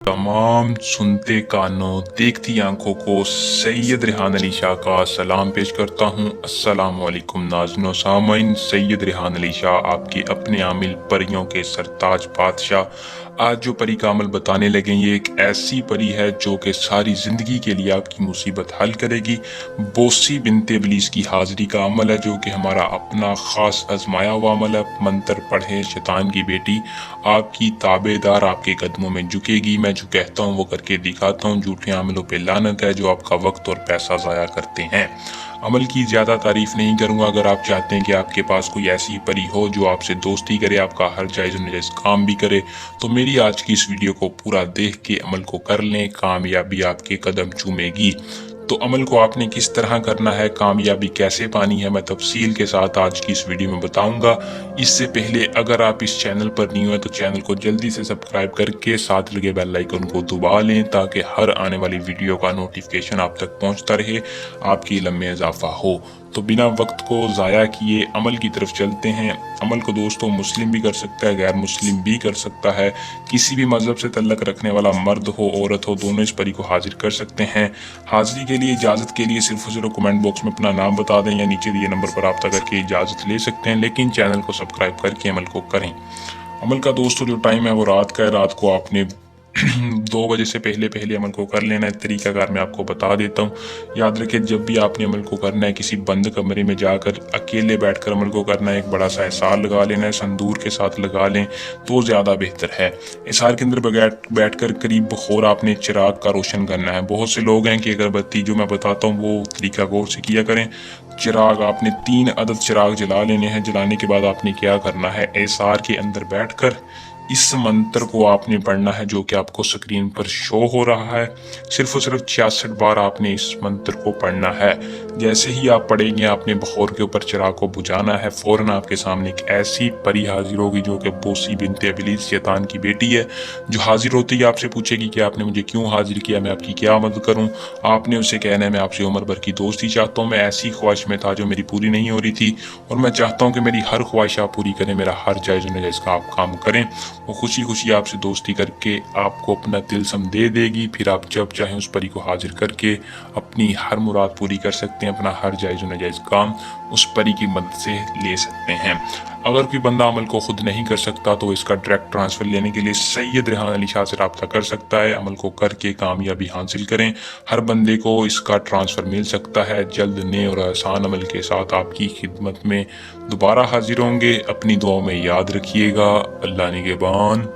तमाम सुनते कानों देखती आंखों को सैयद रेहान अली शाह का सलाम पेश करता हूँ। अस्सलाम वालेकुम नाज़रीन सामाइन, सैयद रेहान अली शाह आपके अपने आमिल परियों के सरताज बादशाह। आज जो परी का अमल बताने लगे ये एक ऐसी परी है जो कि सारी ज़िंदगी के लिए आपकी मुसीबत हल करेगी। बोसी बिनते इब्लीस की हाज़िरी का अमल है जो कि हमारा अपना ख़ास आजमाया हुआ अमल है। मंत्र पढ़े शैतान की बेटी आपकी ताबेदार आपके कदमों में झुकेगी। मैं जो कहता हूँ वो करके दिखाता हूँ। झूठे अमलों पे लानत है जो आपका वक्त और पैसा ज़ाया करते हैं। अमल की ज़्यादा तारीफ नहीं करूँगा। अगर आप चाहते हैं कि आपके पास कोई ऐसी परी हो जो आपसे दोस्ती करे, आपका हर जायज़ नाजायज़ काम भी करे, तो मेरी आज की इस वीडियो को पूरा देख के अमल को कर लें। कामयाबी आपके कदम चूमेगी। तो अमल को आपने किस तरह करना है, कामयाबी कैसे पानी है, मैं तफसील के साथ आज की इस वीडियो में बताऊंगा। इससे पहले अगर आप इस चैनल पर नहीं हो तो चैनल को जल्दी से सब्सक्राइब करके साथ लगे बेल आइकन को दबा लें ताकि हर आने वाली वीडियो का नोटिफिकेशन आप तक पहुंचता रहे, आपकी इल्म में इजाफा हो। तो बिना वक्त को ज़ाया किए अमल की तरफ चलते हैं। अमल को दोस्तों मुस्लिम भी कर सकता है, गैर मुस्लिम भी कर सकता है। किसी भी मज़हब से तल्लक रखने वाला मर्द हो औरत हो, दोनों इस परी को हाजिर कर सकते हैं। हाजिरी के लिए इजाज़त के लिए सिर्फ और सिर्फ कमेंट बॉक्स में अपना नाम बता दें या नीचे दिए नंबर पर रब्ता करके इजाज़त ले सकते हैं, लेकिन चैनल को सब्सक्राइब करके अमल को करें। अमल का दोस्तों जो टाइम है वो रात का है। रात को आपने 2 बजे से पहले पहले अमल को कर लेना है। तरीकाकार मैं आपको बता देता हूँ। याद रखें, जब भी आपने अमल को करना है किसी बंद कमरे में जाकर अकेले बैठकर अमल को करना है। एक बड़ा सा इसार लगा लेना है, संदूर के साथ लगा लें तो ज़्यादा बेहतर है। इसार के अंदर बैठकर करीब बखौर आपने चिराग का रोशन करना है। बहुत से लोग हैं कि अगरबत्ती जो मैं बताता हूँ वो तरीका गौर से किया करें। चिराग आपने 3 अदद चिराग जला लेने हैं। जलाने के बाद आपने क्या करना है, इसार के अंदर बैठकर इस मंत्र को आपने पढ़ना है जो कि आपको स्क्रीन पर शो हो रहा है। सिर्फ और सिर्फ 66 बार आपने इस मंत्र को पढ़ना है। जैसे ही आप पढ़ेंगे आपने बखौर के ऊपर चिराग को बुझाना है। फौरन आपके सामने एक ऐसी परी हाजिर होगी जो कि बोसी बिनते इब्लीस शैतान की बेटी है। जो हाजिर होती है आपसे पूछेगी कि आपने मुझे क्यों हाजिर किया, मैं आपकी क्या मदद करूं। आपने उसे कहना है मैं आपसे उम्र भर की दोस्ती चाहता हूं। मैं ऐसी ख्वाहिश में था जो मेरी पूरी नहीं हो रही थी और मैं चाहता हूं कि मेरी हर ख्वाहिश आप पूरी करें, मेरा हर जायज़ नाजायज़ का आप काम करें। वो खुशी खुशी आपसे दोस्ती करके आपको अपना तिलस्म दे देगी। फिर आप जब चाहें उस परी को हाजिर करके अपनी हर मुराद पूरी कर सकते हैं। अपना हर जायज़ नाजायज़ काम उस परी की मदद से ले सकते हैं। अगर कोई बंदा अमल को खुद नहीं कर सकता तो इसका डायरेक्ट ट्रांसफ़र लेने के लिए सैयद रेहान अली शाह से रब्ता कर सकता है। अमल को करके कामयाबी हासिल करें। हर बंदे को इसका ट्रांसफ़र मिल सकता है। जल्द नए और आसान अमल के साथ आपकी खिदमत में दोबारा हाजिर होंगे। अपनी दुआओं में याद रखिएगा। अल्लाह निगहबान।